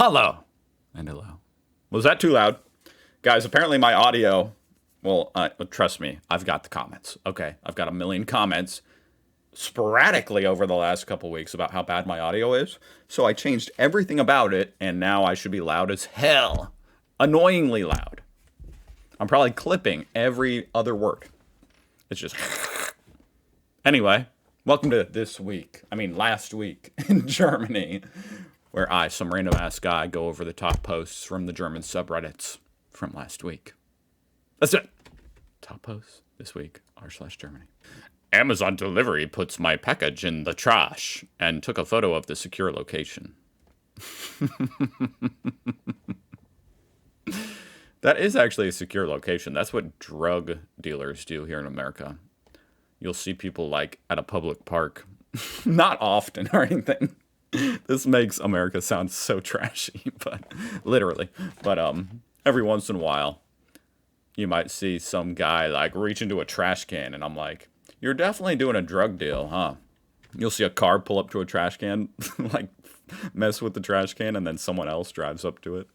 Hello. And hello. Was that too loud? Guys, apparently my audio, well, trust me, I've got the comments. Okay, I've got a million comments sporadically over the last couple weeks about how bad my audio is. So I changed everything about it, and now I should be loud as hell. Annoyingly loud. I'm probably clipping every other word. It's just... Anyway, welcome to last week in Germany, where I, some random ass guy, go over the top posts from the German subreddits from last week. That's it. Top posts this week, r/Germany. Amazon delivery puts my package in the trash and took a photo of the secure location. That is actually a secure location. That's what drug dealers do here in America. You'll see people like at a public park. Not often or anything. This makes America sound so trashy, but literally. But every once in a while, you might see some guy like reach into a trash can, and I'm like, you're definitely doing a drug deal, huh? You'll see a car pull up to a trash can, like mess with the trash can, and then someone else drives up to it.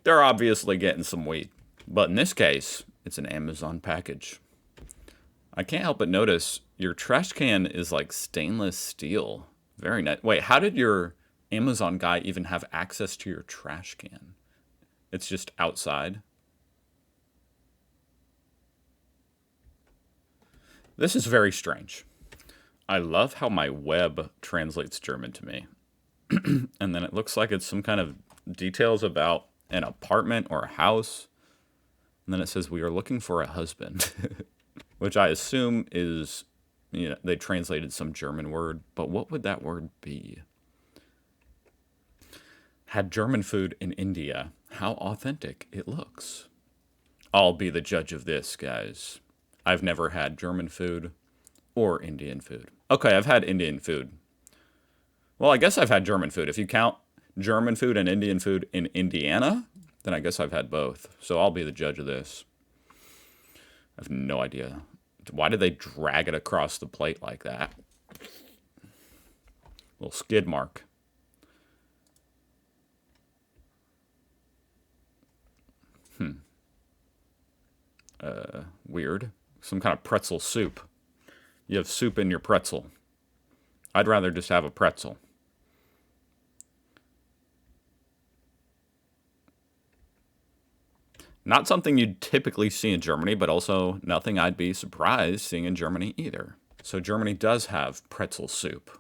They're obviously getting some weed. But in this case, it's an Amazon package. I can't help but notice your trash can is like stainless steel. Very nice. Wait, how did your Amazon guy even have access to your trash can? It's just outside. This is very strange. I love how my web translates German to me. And then it looks like it's some kind of details about an apartment or a house. And then it says, we are looking for a husband. Which I assume is, they translated some German word. But what would that word be? Had German food in India. How authentic it looks. I'll be the judge of this, guys. I've never had German food or Indian food. Okay, I've had Indian food. Well, I guess I've had German food. If you count German food and Indian food in Indiana, then I guess I've had both. So I'll be the judge of this. I have no idea. Why did they drag it across the plate like that? Little skid mark. Weird. Some kind of pretzel soup. You have soup in your pretzel. I'd rather just have a pretzel. Not something you'd typically see in Germany, but also nothing I'd be surprised seeing in Germany either. So Germany does have pretzel soup.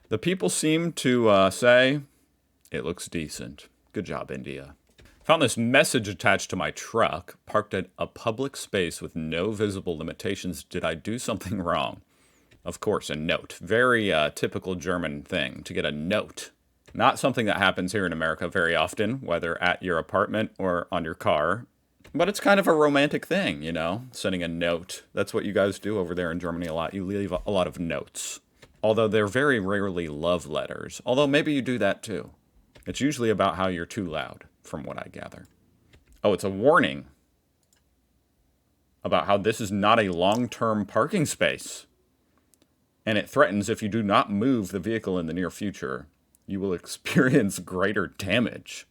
The people seem to say, it looks decent. Good job, India. Found this message attached to my truck, parked at a public space with no visible limitations. Did I do something wrong? Of course, a note. Very typical German thing, to get a note. Not something that happens here in America very often, whether at your apartment or on your car. But it's kind of a romantic thing, sending a note. That's what you guys do over there in Germany a lot. You leave a lot of notes. Although they're very rarely love letters. Although maybe you do that too. It's usually about how you're too loud, from what I gather. Oh, it's a warning about how this is not a long-term parking space. And it threatens if you do not move the vehicle in the near future, you will experience greater damage.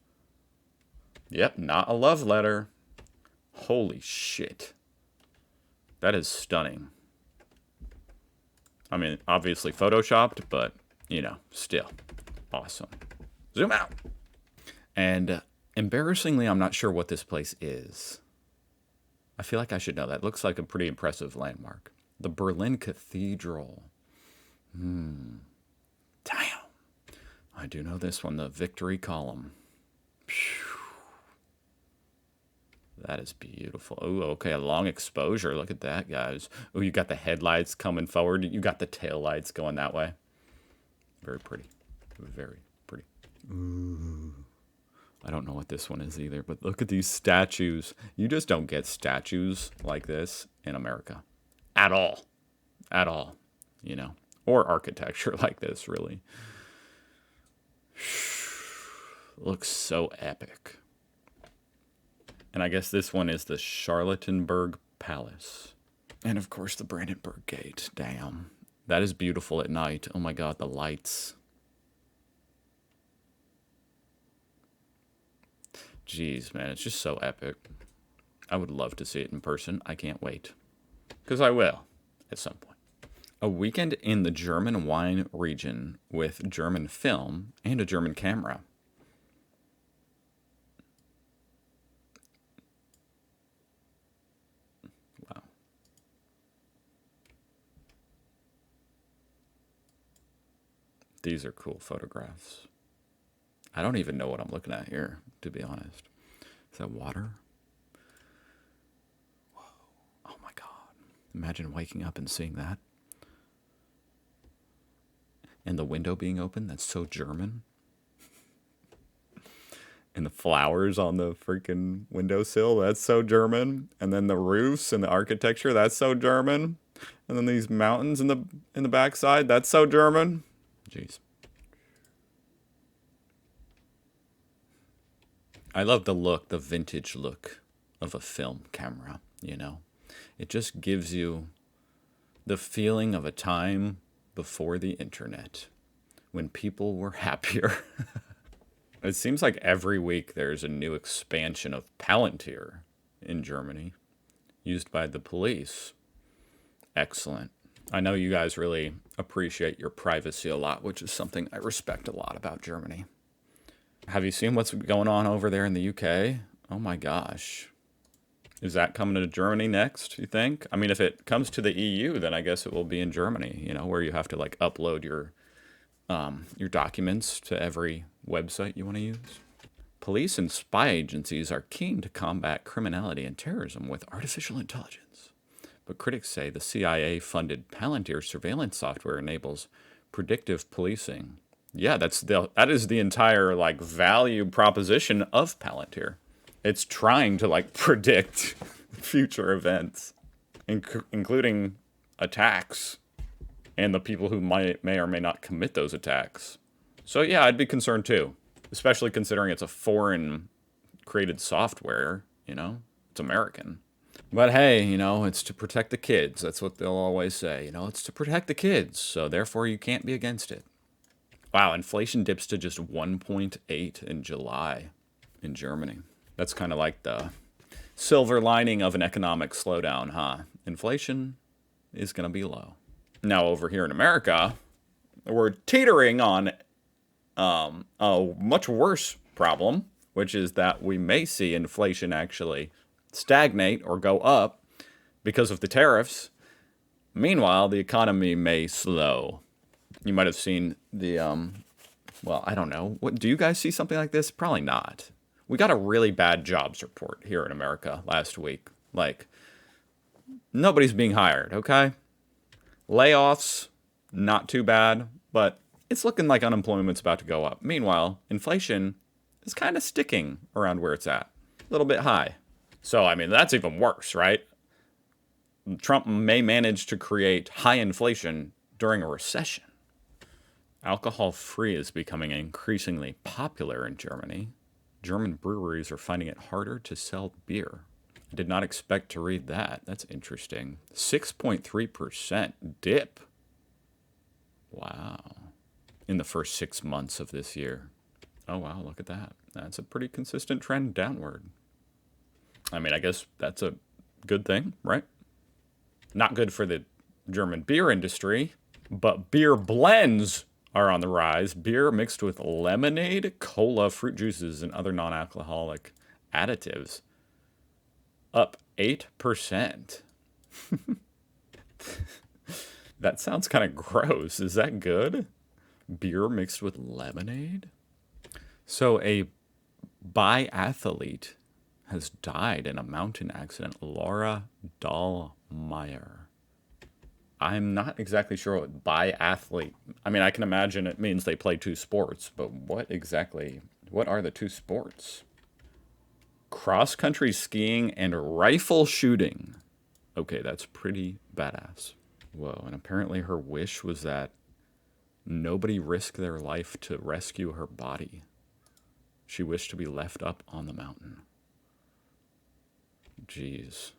Yep, not a love letter. Holy shit. That is stunning. I mean, obviously photoshopped, but, still. Awesome. Zoom out. And embarrassingly, I'm not sure what this place is. I feel like I should know that. It looks like a pretty impressive landmark. The Berlin Cathedral. Damn. I do know this one, the Victory Column. Phew. That is beautiful. Oh, okay, a long exposure. Look at that, guys. Oh, you got the headlights coming forward. You got the taillights going that way. Very pretty. Very pretty. Ooh. I don't know what this one is either, but look at these statues. You just don't get statues like this in America. At all. At all. Or architecture like this, really. Looks so epic. And I guess this one is the Charlottenburg Palace. And of course the Brandenburg Gate. Damn. That is beautiful at night. Oh my god, the lights. Jeez, man, it's just so epic. I would love to see it in person. I can't wait. Because I will at some point. A weekend in the German wine region with German film and a German camera. Wow. These are cool photographs. I don't even know what I'm looking at here, to be honest. Is that water? Whoa. Oh my God. Imagine waking up and seeing that. And the window being open, that's so German. And the flowers on the freaking windowsill, that's so German. And then the roofs and the architecture, that's so German. And then these mountains in the backside, that's so German. Jeez. I love the look, the vintage look of a film camera, you know? It just gives you the feeling of a time before the internet, when people were happier. It seems like every week there's a new expansion of Palantir in Germany, used by the police. Excellent. I know you guys really appreciate your privacy a lot, which is something I respect a lot about Germany. Have you seen what's going on over there in the UK? Oh my gosh. Is that coming to Germany next, you think? I mean, if it comes to the EU, then I guess it will be in Germany, you know, where you have to like upload your documents to every website you want to use. Police and spy agencies are keen to combat criminality and terrorism with artificial intelligence. But critics say the CIA-funded Palantir surveillance software enables predictive policing. Yeah, that is the entire like value proposition of Palantir. It's trying to like predict future events, including attacks and the people who may or may not commit those attacks. So yeah, I'd be concerned too, especially considering it's a foreign created software, you know, it's American. But hey, you know, it's to protect the kids. That's what they'll always say, you know, it's to protect the kids. So therefore you can't be against it. Wow, inflation dips to just 1.8 in July in Germany. That's kind of like the silver lining of an economic slowdown, huh? Inflation is going to be low. Now, over here in America, we're teetering on a much worse problem, which is that we may see inflation actually stagnate or go up because of the tariffs. Meanwhile, the economy may slow. You might have seen the, well, I don't know. What, do you guys see something like this? Probably not. We got a really bad jobs report here in America last week. Like, nobody's being hired, okay? Layoffs, not too bad, but it's looking like unemployment's about to go up. Meanwhile, inflation is kind of sticking around where it's at. A little bit high. So, I mean, that's even worse, right? Trump may manage to create high inflation during a recession. Alcohol-free is becoming increasingly popular in Germany. German breweries are finding it harder to sell beer. I did not expect to read that. That's interesting. 6.3% dip. Wow. In the first 6 months of this year. Oh, wow, look at that. That's a pretty consistent trend downward. I mean, I guess that's a good thing, right? Not good for the German beer industry, but beer blends are on the rise. Beer mixed with lemonade, cola, fruit juices, and other non-alcoholic additives. Up 8%. That sounds kind of gross. Is that good? Beer mixed with lemonade? So a biathlete has died in a mountain accident. Laura Dahlmeier. I'm not exactly sure what biathlete. I mean, I can imagine it means they play two sports, but what are the two sports? Cross-country skiing and rifle shooting. Okay, that's pretty badass. Whoa, and apparently her wish was that nobody risk their life to rescue her body. She wished to be left up on the mountain. Jeez.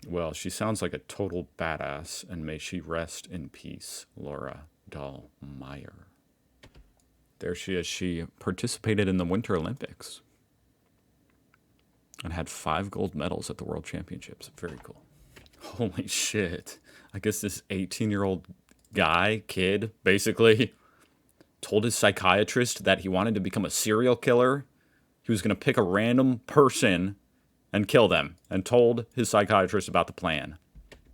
Well, she sounds like a total badass, and may she rest in peace, Laura Dahlmeier. There she is. She participated in the Winter Olympics. and had 5 gold medals at the World Championships. Very cool. Holy shit. I guess this 18-year-old kid, basically, told his psychiatrist that he wanted to become a serial killer. He was going to pick a random person and kill them, and told his psychiatrist about the plan.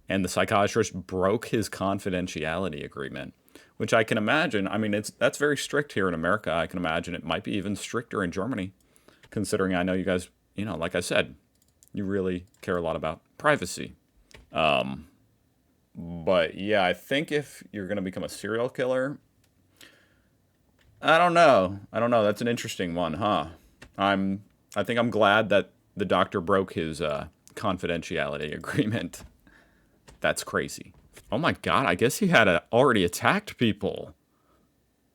And the psychiatrist broke his confidentiality agreement, which I can imagine. I mean, that's very strict here in America. I can imagine it might be even stricter in Germany, considering I know you guys, like I said, you really care a lot about privacy. But yeah, I think if you're going to become a serial killer, I don't know. That's an interesting one, huh? I think I'm glad that the doctor broke his confidentiality agreement. That's crazy. Oh my God, I guess he had already attacked people.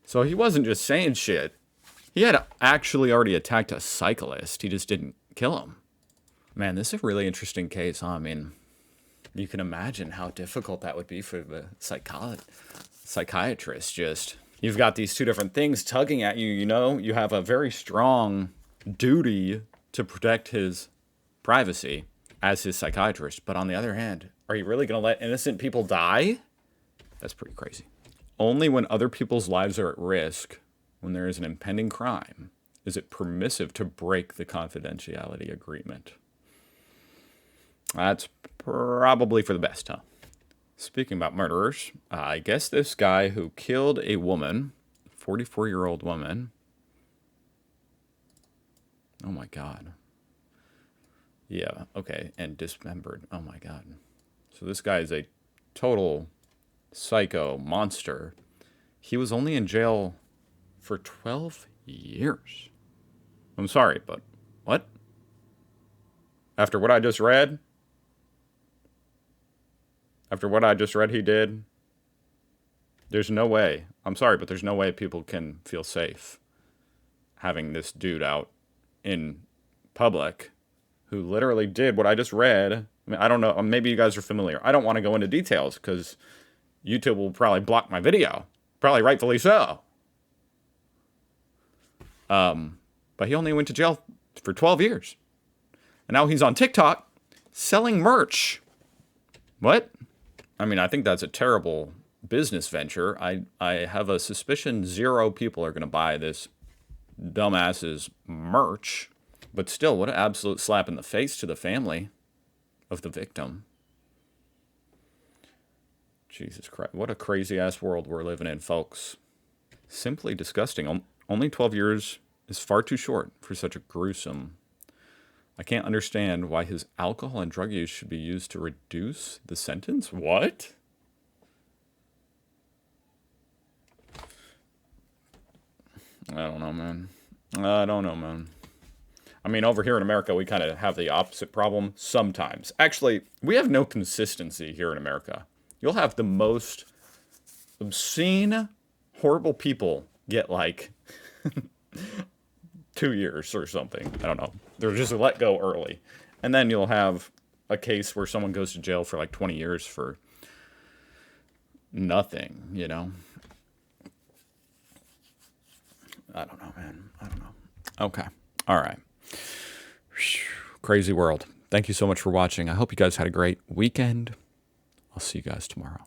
So he wasn't just saying shit. He had actually already attacked a cyclist. He just didn't kill him. Man, this is a really interesting case, huh? I mean, you can imagine how difficult that would be for the psychiatrist. Just, you've got these two different things tugging at you, You have a very strong duty to protect his privacy as his psychiatrist. But on the other hand, are you really going to let innocent people die? That's pretty crazy. Only when other people's lives are at risk, when there is an impending crime, is it permissive to break the confidentiality agreement. That's probably for the best, huh? Speaking about murderers, I guess this guy who killed a woman, 44-year-old woman. Oh my God. Yeah, okay, and dismembered. Oh my God. So this guy is a total psycho monster. He was only in jail for 12 years. I'm sorry, but what? After what I just read? After what I just read he did? There's no way. I'm sorry, but there's no way people can feel safe having this dude out in public who literally did what I just read. I mean, I don't know. Maybe you guys are familiar. I don't want to go into details because YouTube will probably block my video. Probably rightfully so. But he only went to jail for 12 years. And now he's on TikTok selling merch. What? I mean, I think that's a terrible business venture. I have a suspicion 0 people are going to buy this dumbass's merch. But still, what an absolute slap in the face to the family of the victim. Jesus Christ. What a crazy-ass world we're living in, folks. Simply disgusting. Only 12 years is far too short for such a gruesome... I can't understand why his alcohol and drug use should be used to reduce the sentence. What? I don't know, man. I mean, over here in America, we kind of have the opposite problem sometimes. Actually, we have no consistency here in America. You'll have the most obscene, horrible people get like 2 years or something. I don't know. They're just let go early. And then you'll have a case where someone goes to jail for like 20 years for nothing, I don't know, man. I don't know. Okay. All right. Crazy world. Thank you so much for watching. I hope you guys had a great weekend. I'll see you guys tomorrow.